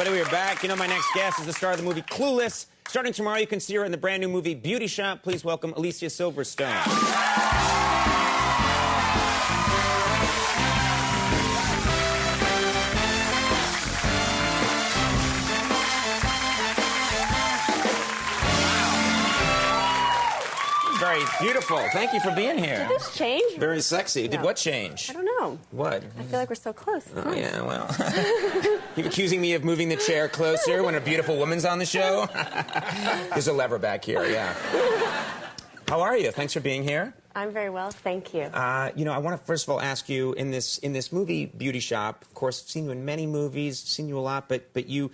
everybody. We are back. You know, my next guest is the star of the movie Clueless. Starting tomorrow, you can see her in the brand new movie Beauty Shop. Please welcome Alicia Silverstone. Very beautiful. Thank you for being here. Did this change? Very sexy. No. Did what change? I don't know. What? I feel like we're so close. It's nice. Yeah, well. You're accusing me of moving the chair closer when a beautiful woman's on the show? There's a lever back here, yeah. How are you? Thanks for being here. I'm very well, thank you. You know, I want to first of all ask you, in this movie, Beauty Shop, of course, I've seen you in many movies, seen you a lot, but you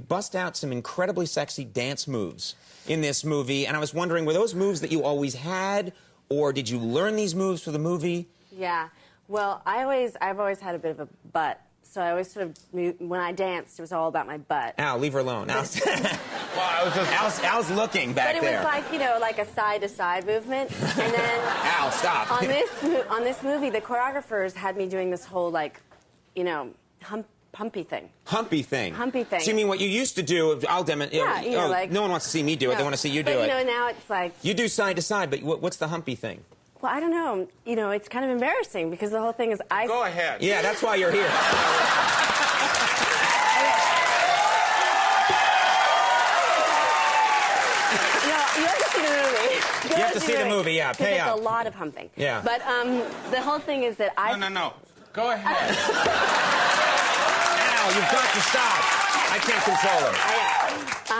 bust out some incredibly sexy dance moves in this movie, and I was wondering, were those moves that you always had, or did you learn these moves for the movie? Yeah, well, I've always had a bit of a butt, so I always sort of, when I danced, it was all about my butt. Al, leave her alone. Al's looking back there. But it was like, you know, like a side-to-side movement, and then... Al, stop. On this movie, the choreographers had me doing this whole, like, you know, humpy thing. Humpy thing. Humpy thing. So you mean what you used to do? I'll demonstrate. Yeah, you know, like, no one wants to see me do it. No, they want to see you do but, it. You know, now it's like you do side to side, but what's the humpy thing? Well, I don't know. You know, it's kind of embarrassing because the whole thing is Go ahead. Yeah, that's why you're here. You have to see the movie. You have to see the movie, yeah. Pay up. It's a lot of humping. Yeah. But the whole thing is that No. Go ahead. Al, you've got to stop. I can't control him.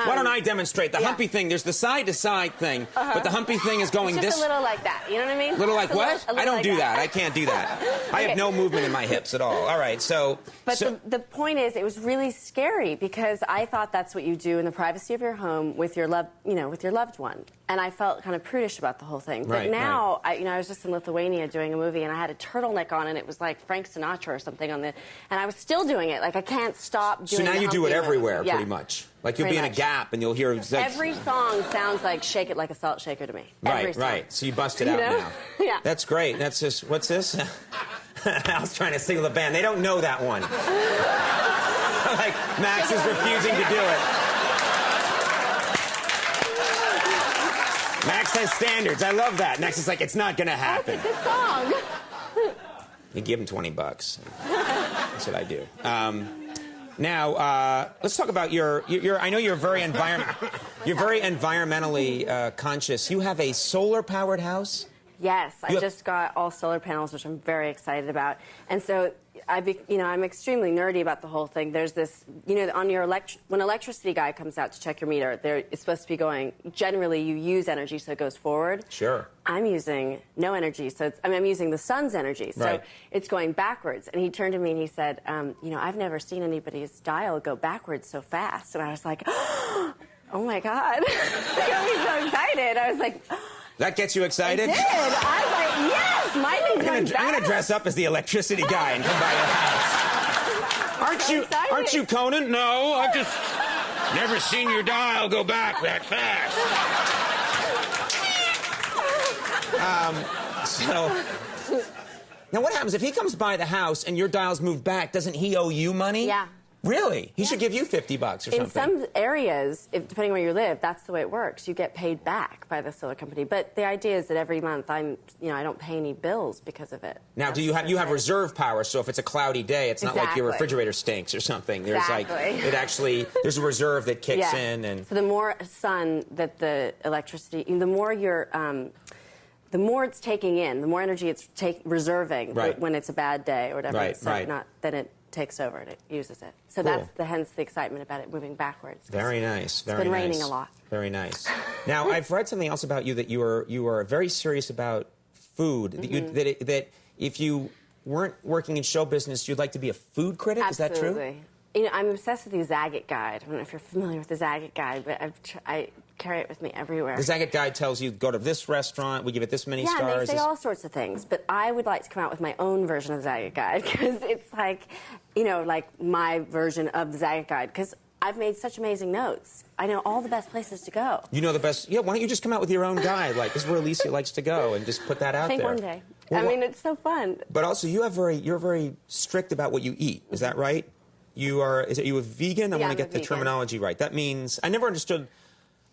Why don't I demonstrate? The humpy thing, there's the side-to-side thing, but the humpy thing is going it's just this... a little like that, you know what I mean? Little like what? I don't like do that. I can't do that. I have no movement in my hips at all. All right, so... But the point is, it was really scary because I thought that's what you do in the privacy of your home with your with your loved one. And I felt kind of prudish about the whole thing. But now, I was just in Lithuania doing a movie, and I had a turtleneck on, and it was like Frank Sinatra or something on the... And I was still doing it. Like, I can't stop doing So now you do it everywhere, yeah. pretty much. Like, you'll be in a Gap, and you'll hear... Like, every song sounds like Shake It Like a Salt Shaker to me. Right. So you bust it out now. Yeah. That's great. That's just... What's this? I was trying to signal the band. They don't know that one. Like, Max is refusing to do it. Max has standards. I love that. Max is like, it's not going to happen. That's a good song. You give him $20. That's what I do. Now, let's talk about your I know you're very environmentally conscious. You have a solar-powered house? Yes, I just got all solar panels, which I'm very excited about. And so, I'm extremely nerdy about the whole thing. There's this, on your when an electricity guy comes out to check your meter, it's supposed to be going, generally you use energy so it goes forward. Sure. I'm using no energy, so I'm using the sun's energy, so it's going backwards. And he turned to me and he said, I've never seen anybody's dial go backwards so fast. And I was like, oh my God. It got me so excited. I was like... That gets you excited? It did. I was like, yes, my thing's going fast. I'm going to dress up as the electricity guy and come by your house. Aren't you Conan? No, I've just never seen your dial go back that fast. Now what happens if he comes by the house and your dials move back? Doesn't he owe you money? Yeah. Really? He should give you $50 or something. In some areas, depending where you live, that's the way it works. You get paid back by the solar company. But the idea is that every month I don't pay any bills because of it. Now, do you have reserve power? So if it's a cloudy day, it's not like your refrigerator stinks or something. There's there's a reserve that kicks in, and so the more sun that the electricity, the more the more it's taking in, the more energy it's reserving when it's a bad day or whatever. Then it takes over and it uses it. So that's hence the excitement about it moving backwards. Very nice. It's been raining a lot. Very nice. Now, I've read something else about you that you are very serious about food. That if you weren't working in show business, you'd like to be a food critic. Absolutely. Is that true? I'm obsessed with the Zagat Guide. I don't know if you're familiar with the Zagat Guide, but I carry it with me everywhere. The Zagat Guide tells you, go to this restaurant, we give it this many stars. Yeah, they say all sorts of things, but I would like to come out with my own version of the Zagat Guide, because it's like, like my version of the Zagat Guide, because I've made such amazing notes. I know all the best places to go. You know the best? Yeah, why don't you just come out with your own guide, like, this is where Alicia likes to go, and just put that out there. I think one day. Well, I mean, it's so fun. But also, you're very strict about what you eat, is that right? Is you a vegan? I Yeah, want to I'm get a the vegan. terminology right. That means I never understood.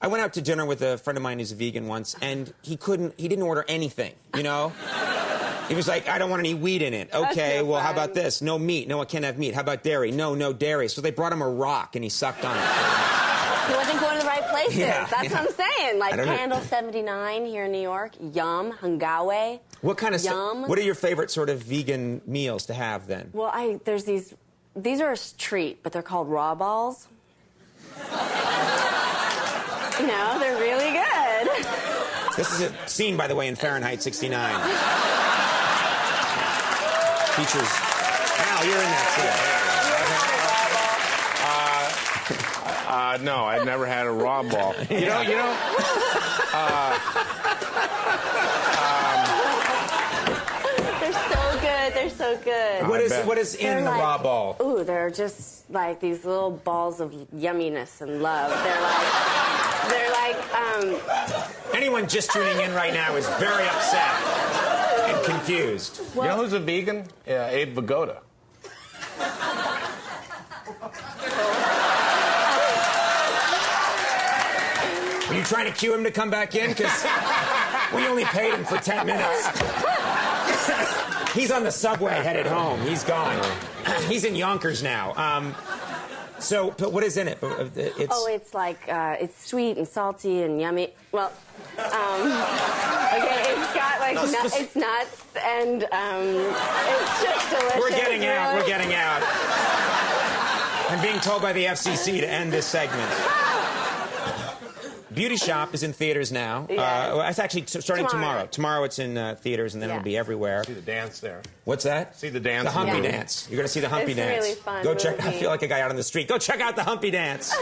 I went out to dinner with a friend of mine who's a vegan once, and he didn't order anything, you know? He was like, I don't want any wheat in it. Okay, no well, how fun. about this? No meat. No, I can't have meat. How about dairy? No, no dairy. So they brought him a rock, and he sucked on it. He wasn't going to the right places. Yeah, That's what I'm saying. Like I don't know. Candle 79 here in New York. Yum, Hangawe. What kind of Yum. What are your favorite sort of vegan meals to have then? Well, there's these are a treat, but they're called raw balls. You know, they're really good. This is a scene, by the way, in Fahrenheit 69. Features. Al, you're in that scene. No, I've never had a raw ball. You know. They're so good. They're so good. What is in They're the like- raw ball? Ooh, they're just like these little balls of yumminess and love. They're like Anyone just tuning in right now is very upset and confused. You know who's a vegan? Yeah, Abe Vigoda. Are you trying to cue him to come back in? Because we only paid him for 10 minutes. He's on the subway headed home. He's gone. He's in Yonkers now. But what is in it? it's like it's sweet and salty and yummy. Well, okay, it's got like it's nuts and it's just delicious. We're getting out. really. We're getting out. I'm being told by the FCC to end this segment. Beauty Shop is in theaters now. Yes. It's actually starting tomorrow. Tomorrow it's in theaters, and then Yeah. it'll be everywhere. See the dance there. What's that? See the dance. The Humpy Yeah. Dance. You're going to see the Humpy It's Dance. really fun, Go really check. I neat. feel like a guy out on the street. Go check out the Humpy Dance.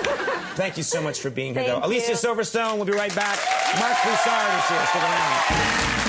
Thank you so much for being here, though. Thank Alicia you. Silverstone. We'll be right back. Mark Broussard is here. Stick around.